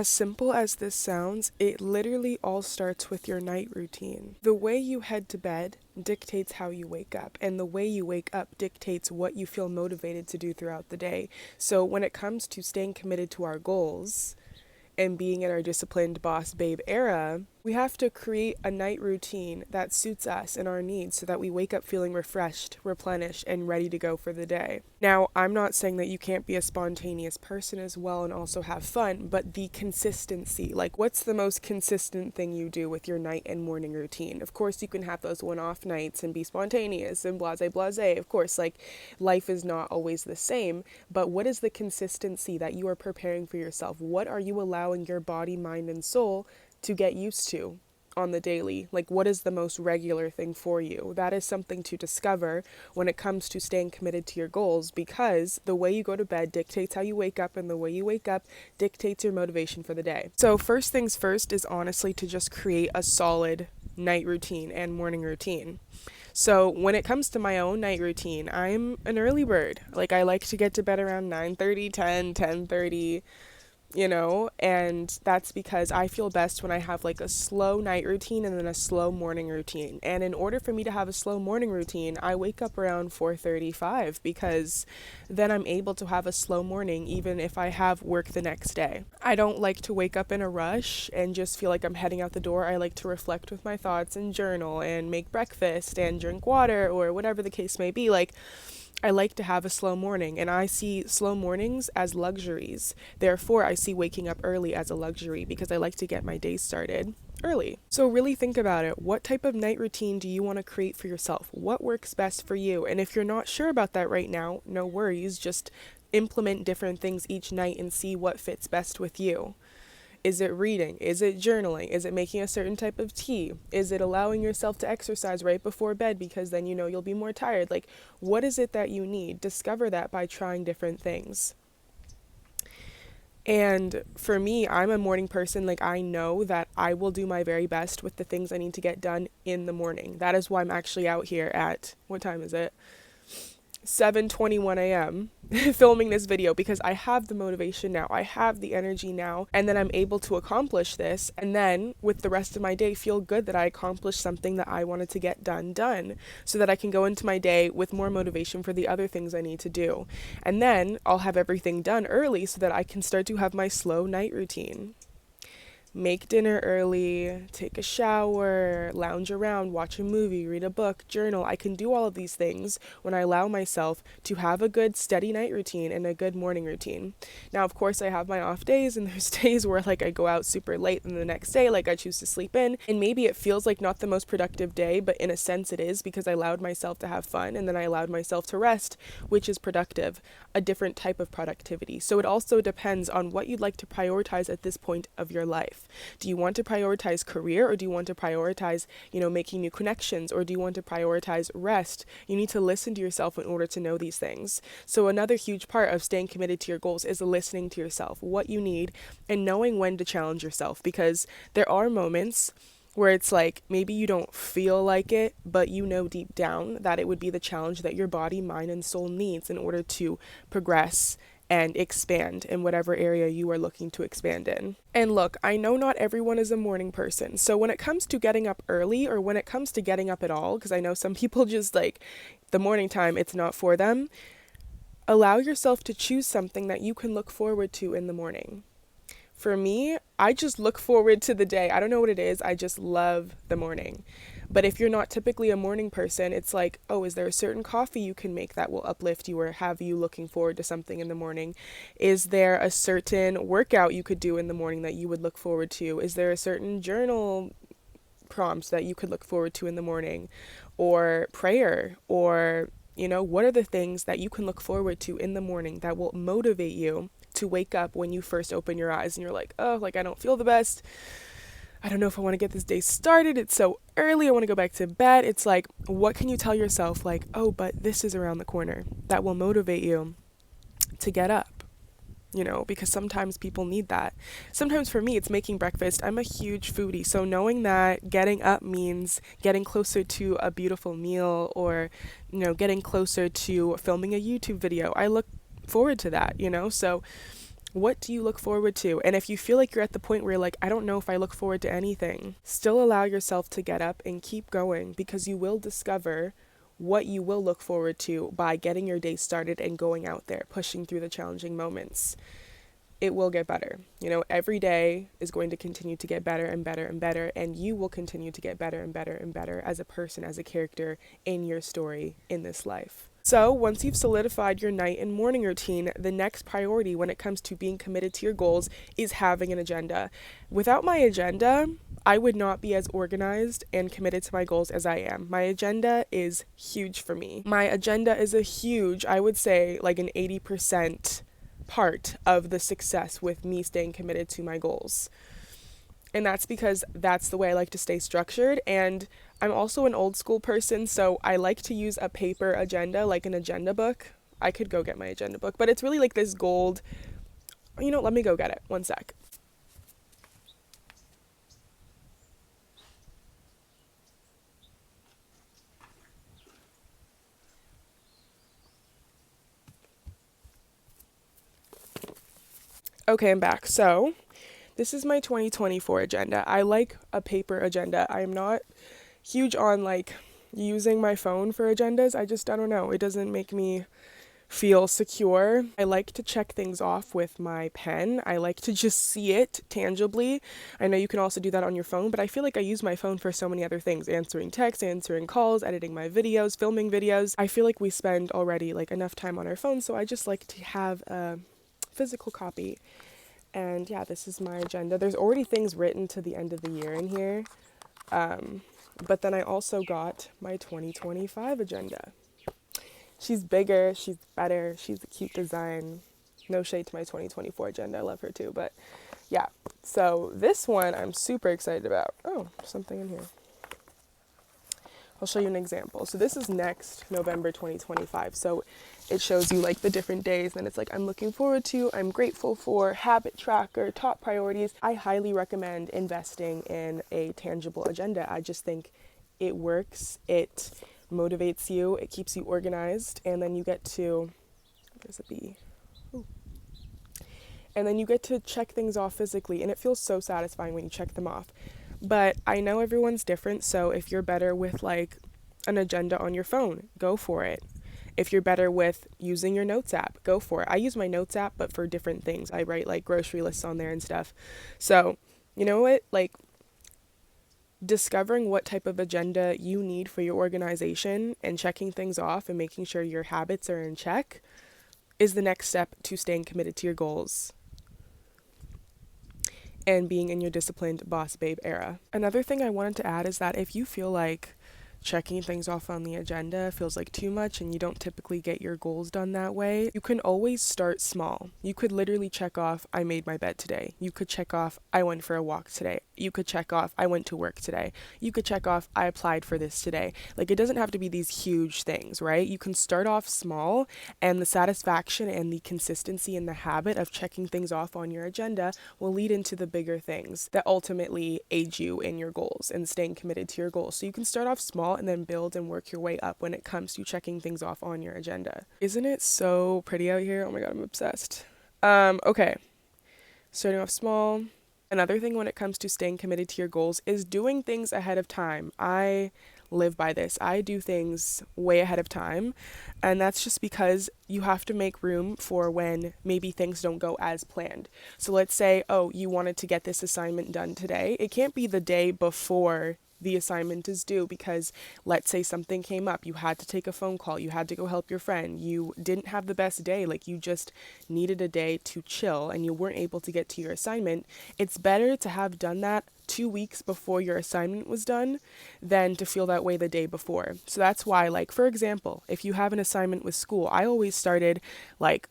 As simple as this sounds, it literally all starts with your night routine. The way you head to bed dictates how you wake up, and the way you wake up dictates what you feel motivated to do throughout the day. So when it comes to staying committed to our goals and being in our disciplined boss babe era, we have to create a night routine that suits us and our needs so that we wake up feeling refreshed, replenished, and ready to go for the day. Now, I'm not saying that you can't be a spontaneous person as well and also have fun, but the consistency, like what's the most consistent thing you do with your night and morning routine? Of course, you can have those one-off nights and be spontaneous and blase blase. Of course, like life is not always the same, but what is the consistency that you are preparing for yourself? What are you allowing your body, mind, and soul to get used to on the daily? Like, what is the most regular thing for you? That is something to discover when it comes to staying committed to your goals, because the way you go to bed dictates how you wake up, and the way you wake up dictates your motivation for the day. So first things first is honestly to just create a solid night routine and morning routine. So when it comes to my own night routine, I'm an early bird. Like, I like to get to bed around 9:30, 10:30, and that's because I feel best when I have like a slow night routine and then a slow morning routine. And in order for me to have a slow morning routine, I wake up around 4:35, because then I'm able to have a slow morning even if I have work the next day. I don't like to wake up in a rush and just feel like I'm heading out the door. I like to reflect with my thoughts and journal and make breakfast and drink water or whatever the case may be. Like, I like to have a slow morning, and I see slow mornings as luxuries. Therefore, I see waking up early as a luxury because I like to get my day started early. So really think about it. What type of night routine do you want to create for yourself? What works best for you? And if you're not sure about that right now, no worries. Just implement different things each night and see what fits best with you. Is it reading? Is it journaling? Is it making a certain type of tea? Is it allowing yourself to exercise right before bed because then you'll be more tired? Like, what is it that you need? Discover that by trying different things. And for me, I'm a morning person. Like, I know that I will do my very best with the things I need to get done in the morning. That is why I'm actually out here at, what time is it? 7:21 a.m. filming this video, because I have the motivation now, I have the energy now, and then I'm able to accomplish this, and then with the rest of my day feel good that I accomplished something that I wanted to get done, so that I can go into my day with more motivation for the other things I need to do. And then I'll have everything done early so that I can start to have my slow night routine. Make dinner early, take a shower, lounge around, watch a movie, read a book, journal. I can do all of these things when I allow myself to have a good steady night routine and a good morning routine. Now, of course, I have my off days, and there's days where like I go out super late and the next day, like I choose to sleep in, and maybe it feels like not the most productive day, but in a sense it is, because I allowed myself to have fun and then I allowed myself to rest, which is productive, a different type of productivity. So it also depends on what you'd like to prioritize at this point of your life. Do you want to prioritize career, or do you want to prioritize, making new connections, or do you want to prioritize rest? You need to listen to yourself in order to know these things. So another huge part of staying committed to your goals is listening to yourself, what you need, and knowing when to challenge yourself, because there are moments where it's like maybe you don't feel like it, but you know deep down that it would be the challenge that your body, mind, and soul needs in order to progress and expand in whatever area you are looking to expand in. And look, I know not everyone is a morning person. So when it comes to getting up early, or when it comes to getting up at all, because I know some people just like the morning time, it's not for them, allow yourself to choose something that you can look forward to in the morning. For me, I just look forward to the day. I don't know what it is. I just love the morning. But if you're not typically a morning person, it's like, oh, is there a certain coffee you can make that will uplift you or have you looking forward to something in the morning? Is there a certain workout you could do in the morning that you would look forward to? Is there a certain journal prompt that you could look forward to in the morning? Or prayer? Or, what are the things that you can look forward to in the morning that will motivate you to wake up when you first open your eyes and you're like, oh, like I don't feel the best. I don't know if I want to get this day started. It's so early. I want to go back to bed. It's like, what can you tell yourself? Like, oh, but this is around the corner. That will motivate you to get up, because sometimes people need that. Sometimes for me, it's making breakfast. I'm a huge foodie. So knowing that getting up means getting closer to a beautiful meal, or, getting closer to filming a YouTube video, I look forward to that, So What do you look forward to? And if you feel like you're at the point where you're like, I don't know if I look forward to anything, still allow yourself to get up and keep going, because you will discover what you will look forward to by getting your day started and going out there, pushing through the challenging moments. It will get better. You know, every day is going to continue to get better and better and better, and you will continue to get better and better and better as a person, as a character in your story in this life. So once you've solidified your night and morning routine, the next priority when it comes to being committed to your goals is having an agenda. Without my agenda, I would not be as organized and committed to my goals as I am. My agenda is huge for me. My agenda is a huge, I would say like an 80% part of the success with me staying committed to my goals. And that's because that's the way I like to stay structured. And I'm also an old school person, so I like to use a paper agenda, like an agenda book. I could go get my agenda book, but it's really like this gold. Let me go get it. One sec. Okay, I'm back. So this is my 2024 agenda. I like a paper agenda. I'm not huge on like using my phone for agendas. I don't know. It doesn't make me feel secure. I like to check things off with my pen. I like to just see it tangibly. I know you can also do that on your phone, but I feel like I use my phone for so many other things: answering texts, answering calls, editing my videos, filming videos. I feel like we spend already like enough time on our phones, so I just like to have a physical copy. And yeah, this is my agenda. There's already things written to the end of the year in here. But then I also got my 2025 agenda. She's bigger, she's better, she's a cute design. No shade to my 2024 agenda. I love her too. But yeah, so this one I'm super excited about. Oh, something in here. I'll show you an example. So this is next November 2025. So it shows you like the different days, and it's like I'm looking forward to, I'm grateful for, habit tracker, top priorities. I highly recommend investing in a tangible agenda. I just think it works. It motivates you. It keeps you organized, and then you get to, where's the bee? Ooh. And then you get to check things off physically, and it feels so satisfying when you check them off. But I know everyone's different, so if you're better with like an agenda on your phone, go for it. If you're better with using your notes app, go for it. I use my notes app, but for different things. I write like grocery lists on there and stuff. So, you know what? Like, discovering what type of agenda you need for your organization and checking things off and making sure your habits are in check is the next step to staying committed to your goals and being in your disciplined boss babe era. Another thing I wanted to add is that if you feel like checking things off on the agenda feels like too much and you don't typically get your goals done that way, you can always start small. You could literally check off, I made my bed today. You could check off, I went for a walk today. You could check off, I went to work today. You could check off, I applied for this today. Like, it doesn't have to be these huge things, right? You can start off small, and the satisfaction and the consistency and the habit of checking things off on your agenda will lead into the bigger things that ultimately aid you in your goals and staying committed to your goals. So you can start off small and then build and work your way up when it comes to checking things off on your agenda. Isn't it so pretty out here? Oh my god, I'm obsessed. Okay. Starting off small. Another thing when it comes to staying committed to your goals is doing things ahead of time. I live by this. I do things way ahead of time, and that's just because you have to make room for when maybe things don't go as planned. So let's say, oh, you wanted to get this assignment done today. It can't be the day before the assignment is due, because let's say something came up, you had to take a phone call, you had to go help your friend, you didn't have the best day, like you just needed a day to chill and you weren't able to get to your assignment. It's better to have done that 2 weeks before your assignment was done than to feel that way the day before. So that's why, like, for example, if you have an assignment with school, I always started like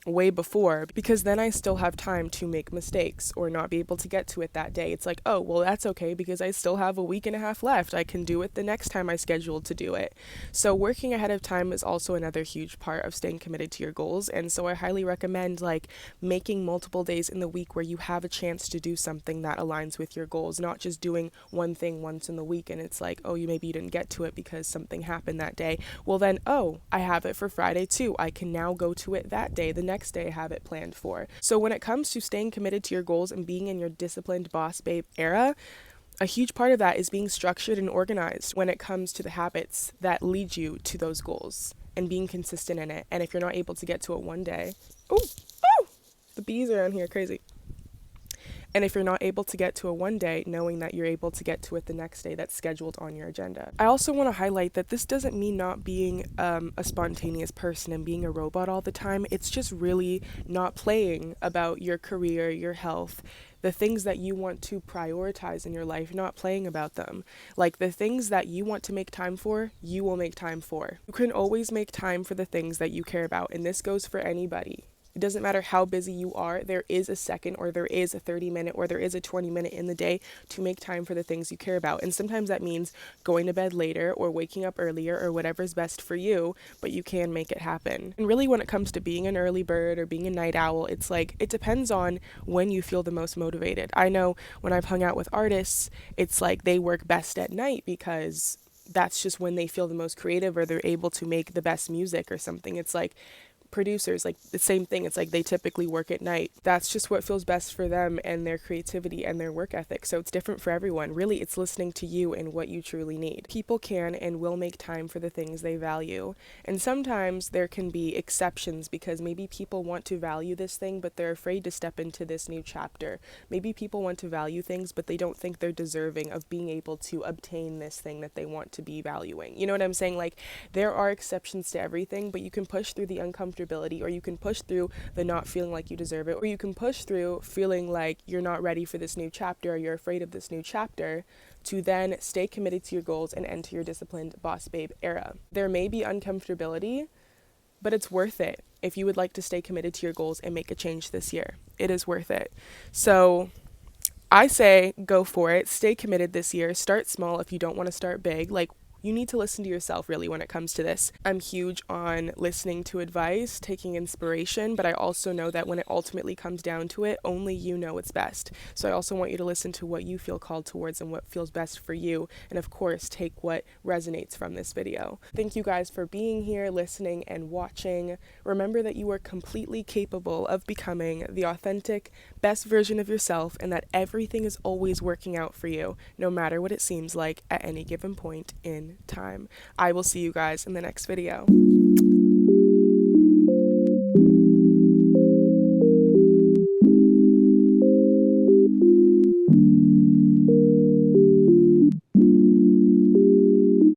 way before, because then I still have time to make mistakes or not be able to get to it that day. It's like, oh, well, that's okay because I still have a week and a half left. I can do it the next time I scheduled to do it. So working ahead of time is also another huge part of staying committed to your goals. And so I highly recommend like making multiple days in the week where you have a chance to do something that aligns with your goals, not just doing one thing once in the week and it's like, oh, maybe you didn't get to it because something happened that day. Well then, oh, I have it for Friday too. I can now go to it that day. The next next day have it planned for. So when it comes to staying committed to your goals and being in your disciplined boss babe era, a huge part of that is being structured and organized when it comes to the habits that lead you to those goals and being consistent in it. And if you're not able to get to it one day, the bees around here, crazy. And if you're not able to get to it one day, knowing that you're able to get to it the next day that's scheduled on your agenda. I also want to highlight that this doesn't mean not being a spontaneous person and being a robot all the time. It's just really not playing about your career, your health, the things that you want to prioritize in your life, not playing about them. Like the things that you want to make time for, you will make time for. You can always make time for the things that you care about, and this goes for anybody. It doesn't matter how busy you are, there is a second or there is a 30-minute or there is a 20-minute in the day to make time for the things you care about. And sometimes that means going to bed later or waking up earlier or whatever's best for you, but you can make it happen. And really when it comes to being an early bird or being a night owl, it's like it depends on when you feel the most motivated. I know when I've hung out with artists, it's like they work best at night because that's just when they feel the most creative or they're able to make the best music or something. It's like producers, like the same thing. It's like they typically work at night. That's just what feels best for them and their creativity and their work ethic. So it's different for everyone. Really, it's listening to you and what you truly need. People can and will make time for the things they value. And sometimes there can be exceptions because maybe people want to value this thing, but they're afraid to step into this new chapter. Maybe people want to value things, but they don't think they're deserving of being able to obtain this thing that they want to be valuing. You know what I'm saying? Like there are exceptions to everything, but you can push through the uncomfortability, or you can push through the not feeling like you deserve it, or you can push through feeling like you're not ready for this new chapter or you're afraid of this new chapter to then stay committed to your goals and enter your disciplined boss babe era. There may be uncomfortability, but it's worth it if you would like to stay committed to your goals and make a change this year. It is worth it. So I say go for it. Stay committed this year. Start small if you don't want to start big. Like you need to listen to yourself really when it comes to this. I'm huge on listening to advice, taking inspiration, but I also know that when it ultimately comes down to it, only you know what's best. So I also want you to listen to what you feel called towards and what feels best for you. And of course, take what resonates from this video. Thank you guys for being here, listening and watching. Remember that you are completely capable of becoming the authentic, best version of yourself and that everything is always working out for you, no matter what it seems like at any given point in time. I will see you guys in the next video.